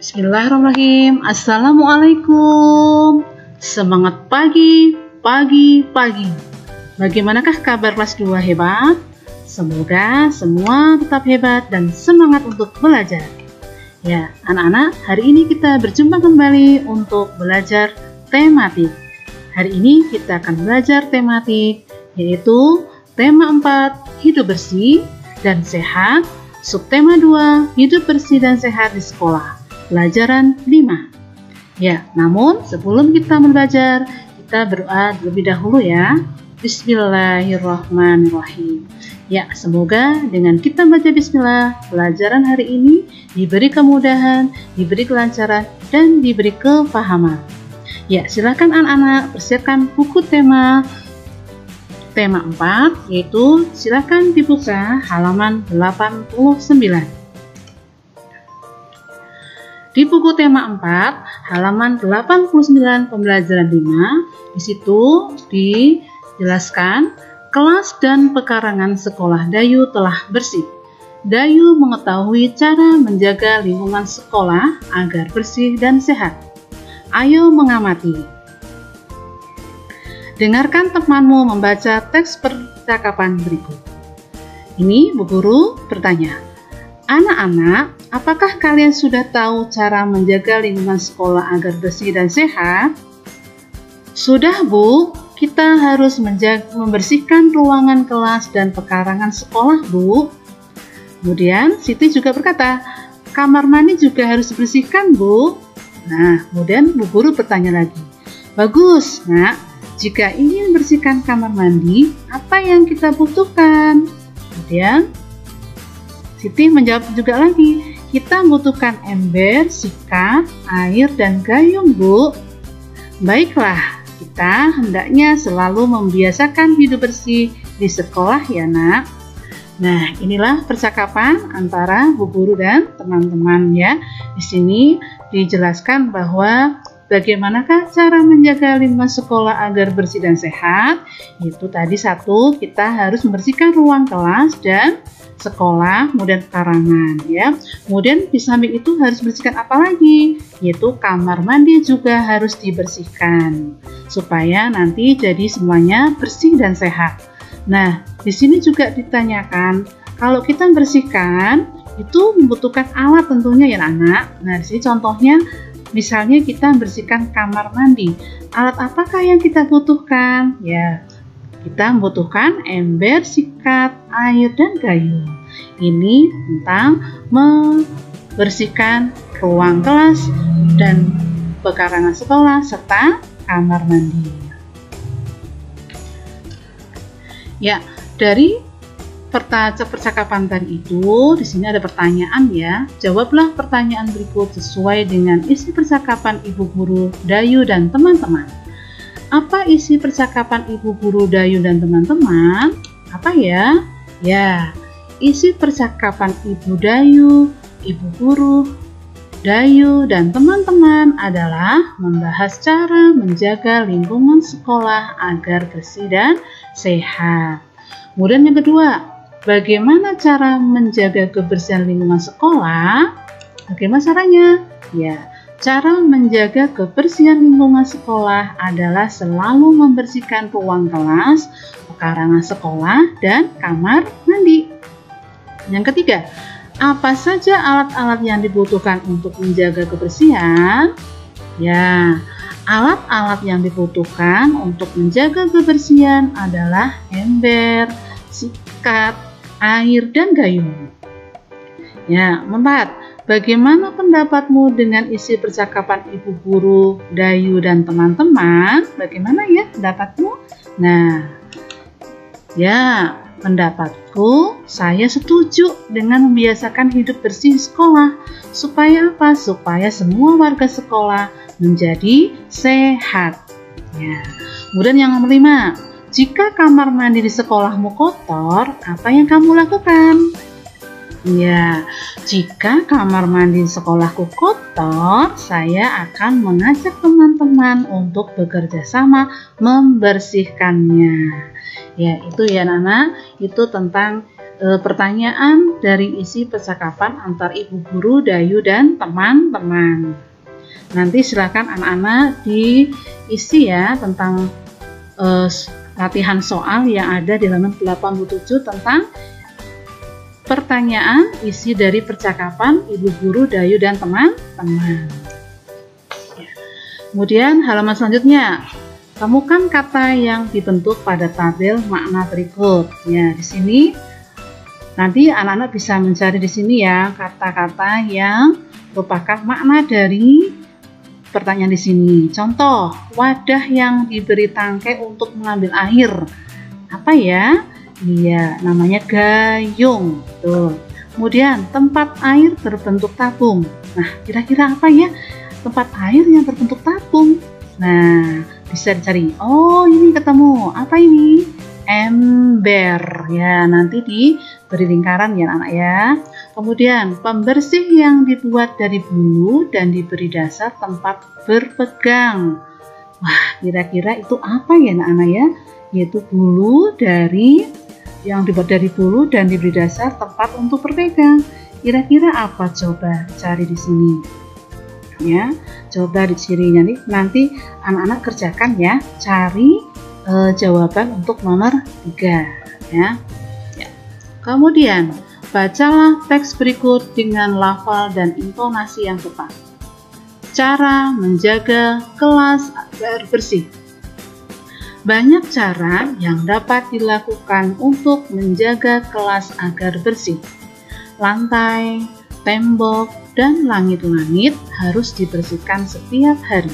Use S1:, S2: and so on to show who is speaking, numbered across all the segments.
S1: Bismillahirrahmanirrahim. Assalamualaikum. Semangat pagi, pagi. Bagaimanakah kabar kelas 2 hebat? Semoga semua tetap hebat dan semangat untuk belajar. Ya, anak-anak, hari ini kita berjumpa kembali untuk belajar tematik. Hari ini kita akan belajar tematik, yaitu tema 4, hidup bersih dan sehat, subtema 2, hidup bersih dan sehat di sekolah. Pelajaran 5. Ya, namun sebelum kita belajar, kita berdoa terlebih dahulu ya. Bismillahirrahmanirrahim. Ya, semoga dengan kita baca bismillah, pelajaran hari ini diberi kemudahan, diberi kelancaran, dan diberi kefahaman. Ya, silakan anak-anak persiapkan buku tema 4, yaitu silakan dibuka halaman 89. Di buku tema 4, halaman 89 pembelajaran 5, di situ dijelaskan kelas dan pekarangan sekolah Dayu telah bersih. Dayu mengetahui cara menjaga lingkungan sekolah agar bersih dan sehat. Ayo mengamati. Dengarkan temanmu membaca teks percakapan berikut. Ini Bu Guru bertanya, anak-anak, apakah kalian sudah tahu cara menjaga lingkungan sekolah agar bersih dan sehat? Sudah, Bu. Kita harus membersihkan ruangan kelas dan pekarangan sekolah, Bu. Kemudian Siti juga berkata, kamar mandi juga harus dibersihkan, Bu. Nah, kemudian Bu Guru bertanya lagi, bagus, Nak. Jika ingin bersihkan kamar mandi, apa yang kita butuhkan? Kemudian Siti menjawab juga lagi, kita butuhkan ember, sikat, air, dan gayung, Bu. Baiklah, kita hendaknya selalu membiasakan hidup bersih di sekolah ya, Nak. Nah, inilah percakapan antara Bu Guru dan teman-teman ya. Di sini dijelaskan bahwa bagaimanakah cara menjaga lingkungan sekolah agar bersih dan sehat? Itu tadi satu, kita harus membersihkan ruang kelas dan sekolah, kemudian pekarangan ya. Kemudian di samping itu harus bersihkan apa lagi? Yaitu kamar mandi juga harus dibersihkan supaya nanti jadi semuanya bersih dan sehat. Nah, di sini juga ditanyakan, kalau kita bersihkan itu membutuhkan alat tentunya ya anak. Nah, di sini contohnya misalnya kita bersihkan kamar mandi. Alat apakah yang kita butuhkan? Ya, kita membutuhkan ember, sikat, air, dan gayung. Ini tentang membersihkan ruang kelas dan pekarangan sekolah serta kamar mandi. Ya, dari percakapan tadi itu, di sini ada pertanyaan ya. Jawablah pertanyaan berikut sesuai dengan isi percakapan Ibu Guru Dayu dan teman-teman. Apa isi percakapan Ibu Guru Dayu dan teman-teman? Apa ya? Ya, isi percakapan Ibu Dayu, Ibu Guru Dayu dan teman-teman adalah membahas cara menjaga lingkungan sekolah agar bersih dan sehat. Kemudian yang kedua, bagaimana cara menjaga kebersihan lingkungan sekolah? Bagaimana caranya? Ya, cara menjaga kebersihan lingkungan sekolah adalah selalu membersihkan ruang kelas, pekarangan sekolah, dan kamar mandi. Yang ketiga, apa saja alat-alat yang dibutuhkan untuk menjaga kebersihan? Ya, alat-alat yang dibutuhkan untuk menjaga kebersihan adalah ember, sikat, air, dan gayung. Ya, keempat, bagaimana pendapatmu dengan isi percakapan Ibu Guru Dayu dan teman-teman? Bagaimana ya pendapatmu? Nah, ya, pendapatku, saya setuju dengan membiasakan hidup bersih di sekolah. Supaya apa? Supaya semua warga sekolah menjadi sehat. Ya. Kemudian yang nomor 5, jika kamar mandi di sekolahmu kotor, apa yang kamu lakukan? Ya, jika kamar mandi di sekolahku kotor, saya akan mengajak teman-teman untuk bekerja sama membersihkannya. Ya, itu ya anak-anak, itu tentang pertanyaan dari isi percakapan antar ibu guru, Dayu, dan teman-teman. Nanti silakan anak-anak diisi ya tentang latihan soal yang ada di halaman 87 tentang pertanyaan isi dari percakapan ibu guru, Dayu, dan teman-teman. Kemudian halaman selanjutnya, temukan kata yang dibentuk pada tabel makna berikut. Ya, di sini nanti anak-anak bisa mencari di sini ya kata-kata yang merupakan makna dari pertanyaan di sini. Contoh, wadah yang diberi tangkai untuk mengambil air. Apa ya? Iya, namanya gayung. Tuh. Kemudian tempat air berbentuk tabung. Nah, kira-kira apa ya? Tempat air yang berbentuk tabung. Nah, bisa dicari. Oh, ini ketemu. Apa ini? Ember. Ya, nanti diberi lingkaran ya anak ya. Kemudian pembersih yang dibuat dari bulu dan diberi dasar tempat berpegang. Wah, kira-kira itu apa ya anak-anak ya? Yaitu bulu yang dibuat dari bulu dan diberi dasar tempat untuk berpegang. Kira-kira apa? Coba cari di sini. Ya, coba dicari nanti anak-anak kerjakan ya, cari jawaban untuk nomor 3 ya. Kemudian bacalah teks berikut dengan lafal dan intonasi yang tepat. Cara menjaga kelas agar bersih. Banyak cara yang dapat dilakukan untuk menjaga kelas agar bersih. Lantai, tembok, dan langit-langit harus dibersihkan setiap hari.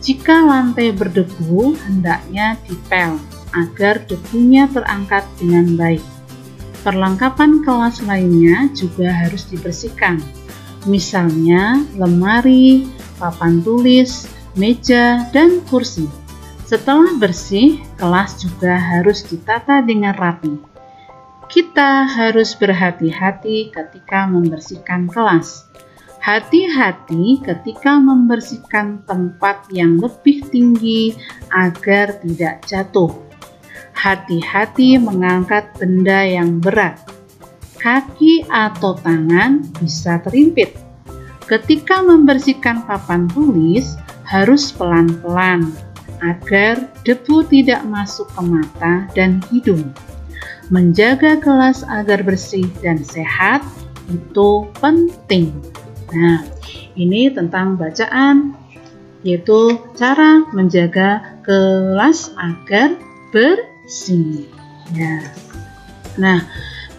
S1: Jika lantai berdebu, hendaknya dipel agar debunya terangkat dengan baik. Perlengkapan kelas lainnya juga harus dibersihkan, misalnya lemari, papan tulis, meja, dan kursi. Setelah bersih, kelas juga harus ditata dengan rapi. Kita harus berhati-hati ketika membersihkan kelas. Hati-hati ketika membersihkan tempat yang lebih tinggi agar tidak jatuh. Hati-hati mengangkat benda yang berat. Kaki atau tangan bisa terimpit. Ketika membersihkan papan tulis, harus pelan-pelan agar debu tidak masuk ke mata dan hidung. Menjaga kelas agar bersih dan sehat itu penting. Nah, ini tentang bacaan, yaitu cara menjaga kelas agar bersih. Ya. Nah,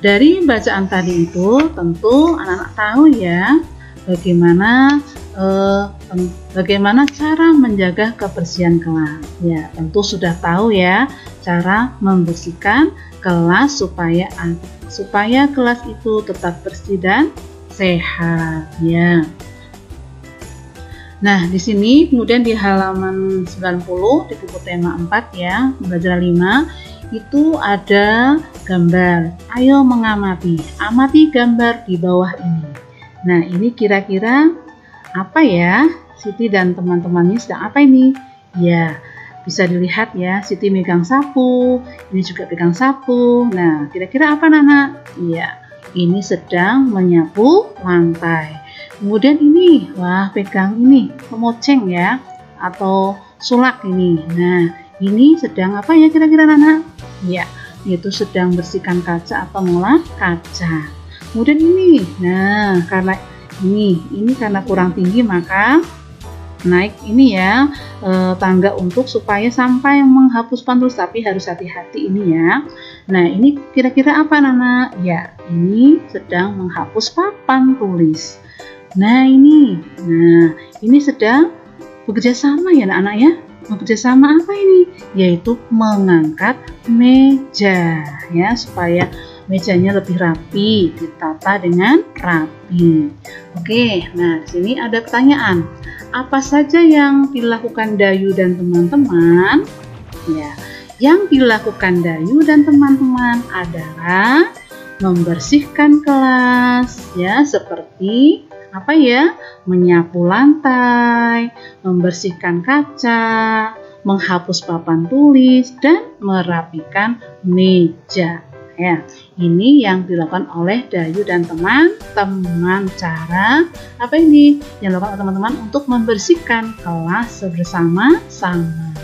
S1: dari bacaan tadi itu tentu anak-anak tahu ya bagaimana cara menjaga kebersihan kelas. Ya, tentu sudah tahu ya cara membersihkan kelas supaya kelas itu tetap bersih dan sehat ya. Nah, di sini kemudian di halaman 90 di buku tema 4 ya, pembelajaran 5 itu ada gambar. Ayo mengamati. Amati gambar di bawah ini. Nah, ini kira-kira apa ya? Siti dan teman-temannya sedang apa ini? Ya, bisa dilihat ya, Siti megang sapu, ini juga pegang sapu. Nah, kira-kira apa Nana? Iya, ini sedang menyapu lantai. Kemudian ini, wah pegang ini, pemoceng ya, atau sulak ini. Nah, ini sedang apa ya kira-kira Nana? Ya, yaitu sedang bersihkan kaca atau mengolah kaca. Kemudian ini, nah karena ini karena kurang tinggi maka naik ini ya tangga untuk supaya sampai menghapus papan tulis, tapi harus hati-hati ini ya. Nah, ini kira-kira apa Nana? Ya, ini sedang menghapus papan tulis. Nah, ini sedang bekerja sama ya anak-anak ya. Bekerja sama apa ini? Yaitu mengangkat meja ya, supaya mejanya lebih rapi, ditata dengan rapi. Oke, nah di sini ada pertanyaan. Apa saja yang dilakukan Dayu dan teman-teman? Ya, yang dilakukan Dayu dan teman-teman adalah membersihkan kelas ya, seperti apa ya? Menyapu lantai, membersihkan kaca, menghapus papan tulis, dan merapikan meja. Ya, ini yang dilakukan oleh Dayu dan teman-teman. Cara apa ini yang dilakukan oleh teman-teman untuk membersihkan kelas bersama-sama.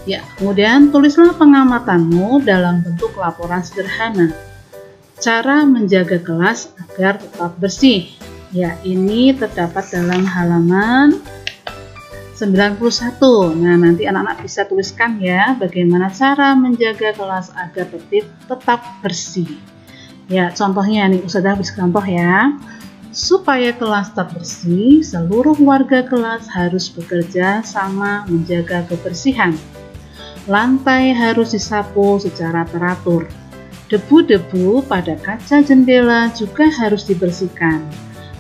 S1: Ya, kemudian tulislah pengamatanmu dalam bentuk laporan sederhana. Cara menjaga kelas agar tetap bersih. Ya, ini terdapat dalam halaman 91. Nah, nanti anak-anak bisa tuliskan ya bagaimana cara menjaga kelas agar tetap bersih. Ya, contohnya nih, Ustazah beri contoh ya. Supaya kelas tetap bersih, seluruh warga kelas harus bekerja sama menjaga kebersihan. Lantai harus disapu secara teratur. Debu-debu pada kaca jendela juga harus dibersihkan.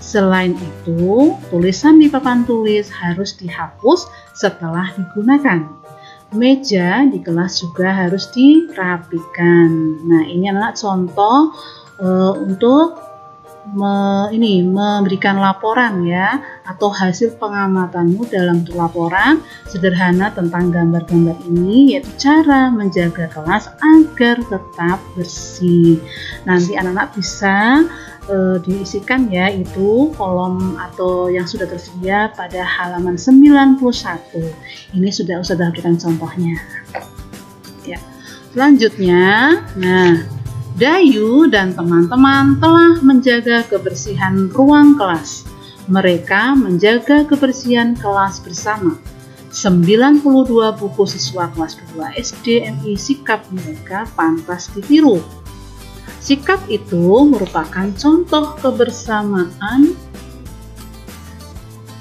S1: Selain itu, tulisan di papan tulis harus dihapus setelah digunakan. Meja di kelas juga harus dirapikan. Nah, ini adalah contoh untuk memberikan laporan ya, atau hasil pengamatanmu dalam laporan sederhana tentang gambar-gambar ini, yaitu cara menjaga kelas agar tetap bersih. Nanti anak-anak bisa diisikan ya, itu kolom atau yang sudah tersedia pada halaman 91. Ini sudah berikan contohnya ya. Selanjutnya, nah, Dayu dan teman-teman telah menjaga kebersihan ruang kelas. Mereka menjaga kebersihan kelas bersama. 92 buku siswa kelas 2 SD MI sikap mereka pantas ditiru. Sikap itu merupakan contoh kebersamaan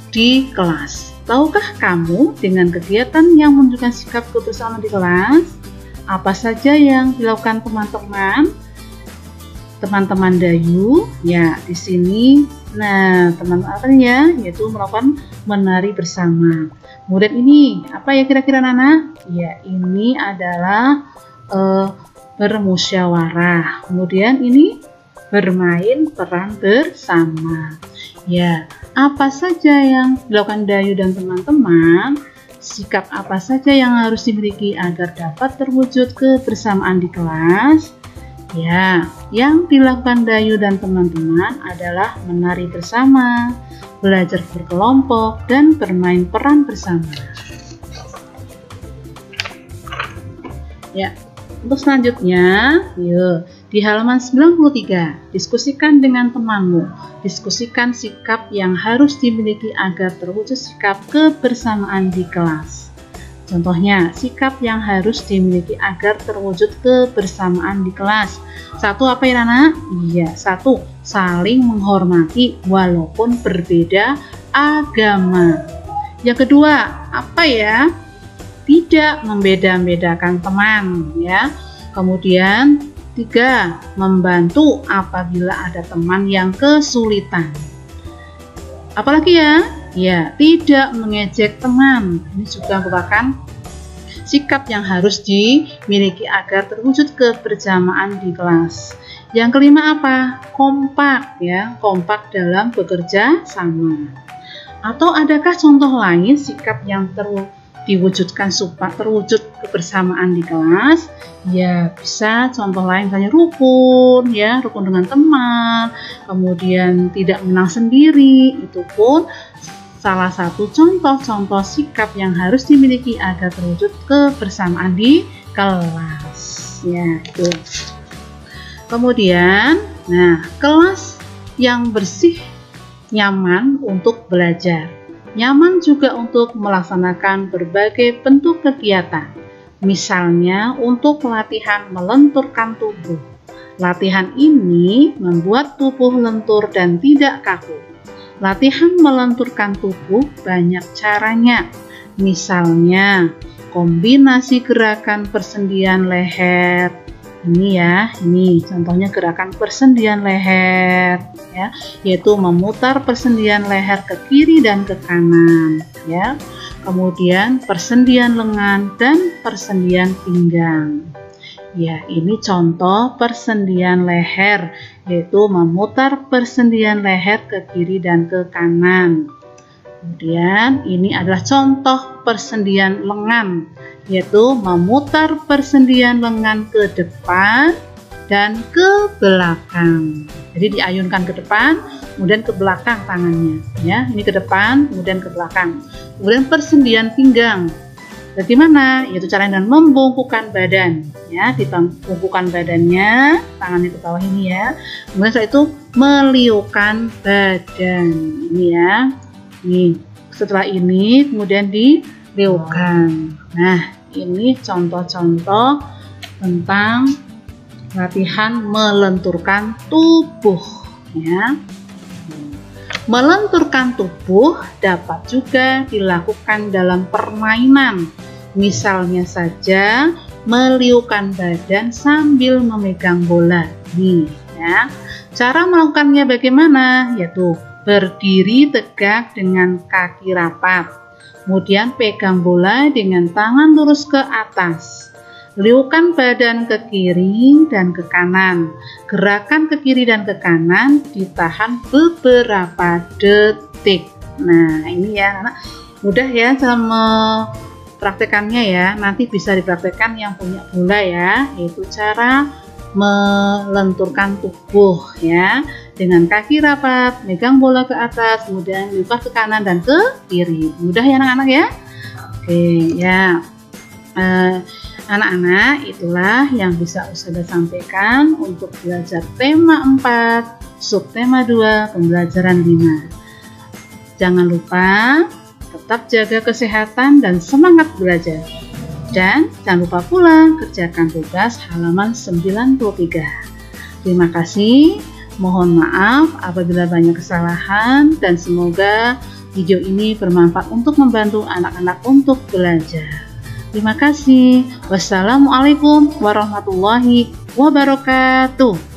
S1: di kelas. Tahukah kamu dengan kegiatan yang menunjukkan sikap kebersamaan di kelas? Apa saja yang dilakukan teman-teman Dayu? Ya, di sini, nah teman-teman ya, yaitu melakukan menari bersama. Kemudian ini apa ya kira-kira Nana? Ya, ini adalah bermusyawarah. Kemudian ini bermain peran bersama. Ya, apa saja yang dilakukan Dayu dan teman-teman? Sikap apa saja yang harus dimiliki agar dapat terwujud kebersamaan di kelas? Ya, yang dilakukan Dayu dan teman-teman adalah menari bersama, belajar berkelompok, dan bermain peran bersama. Ya, untuk selanjutnya, yuk, di halaman 93, diskusikan dengan temanmu. Diskusikan sikap yang harus dimiliki agar terwujud sikap kebersamaan di kelas. Contohnya, sikap yang harus dimiliki agar terwujud kebersamaan di kelas. Satu, apa ya Nana? Iya, satu, saling menghormati walaupun berbeda agama. Yang kedua, apa ya? Tidak membeda-bedakan teman, ya. Kemudian 3, membantu apabila ada teman yang kesulitan. Apalagi ya? Ya, tidak mengejek teman. Ini juga merupakan sikap yang harus dimiliki agar terwujud kebersamaan di kelas. Yang kelima apa? Kompak ya, kompak dalam bekerja sama. Atau adakah contoh lain sikap yang diwujudkan supaya terwujud kebersamaan di kelas? Ya, bisa contoh lain misalnya rukun ya, rukun dengan teman, kemudian tidak menang sendiri. Itu pun salah satu contoh-contoh sikap yang harus dimiliki agar terwujud kebersamaan di kelas ya, gitu. Kemudian, nah, kelas yang bersih nyaman untuk belajar. Nyaman juga untuk melaksanakan berbagai bentuk kegiatan. Misalnya untuk latihan melenturkan tubuh. Latihan ini membuat tubuh lentur dan tidak kaku. Latihan melenturkan tubuh banyak caranya. Misalnya kombinasi gerakan persendian leher. Ini ya, ini contohnya gerakan persendian leher ya, yaitu memutar persendian leher ke kiri dan ke kanan ya. Kemudian persendian lengan dan persendian pinggang. Ya, ini contoh persendian leher, yaitu memutar persendian leher ke kiri dan ke kanan. Kemudian ini adalah contoh persendian lengan, yaitu memutar persendian lengan ke depan dan ke belakang. Jadi diayunkan ke depan, kemudian ke belakang tangannya, ya. Ini ke depan, kemudian ke belakang. Kemudian persendian pinggang. Bagaimana? Yaitu cara dengan membungkukkan badan, ya. Dibungkukkan badannya, tangannya ke bawah ini ya. Kemudian setelah itu meliukkan badan, ini ya. Nih, setelah ini kemudian diliukkan. Nah, ini contoh-contoh tentang latihan melenturkan tubuh, ya. Melenturkan tubuh dapat juga dilakukan dalam permainan. Misalnya saja meliukkan badan sambil memegang bola. Nih, ya. Cara melakukannya bagaimana? Yaitu berdiri tegak dengan kaki rapat. Kemudian pegang bola dengan tangan lurus ke atas. Liukan badan ke kiri dan ke kanan. Gerakan ke kiri dan ke kanan ditahan beberapa detik. Nah, ini ya, anak mudah ya cara mempraktekannya ya. Nanti bisa dipraktekkan yang punya bola ya, yaitu cara melenturkan tubuh ya, dengan kaki rapat, megang bola ke atas, kemudian liukan ke kanan dan ke kiri. Mudah ya anak-anak ya. Oke ya. Anak-anak, itulah yang bisa Ustazah sampaikan untuk belajar tema 4, subtema 2, pembelajaran 5. Jangan lupa tetap jaga kesehatan dan semangat belajar. Dan jangan lupa pula kerjakan tugas halaman 93. Terima kasih, mohon maaf apabila banyak kesalahan dan semoga video ini bermanfaat untuk membantu anak-anak untuk belajar. Terima kasih. Wassalamualaikum warahmatullahi wabarakatuh.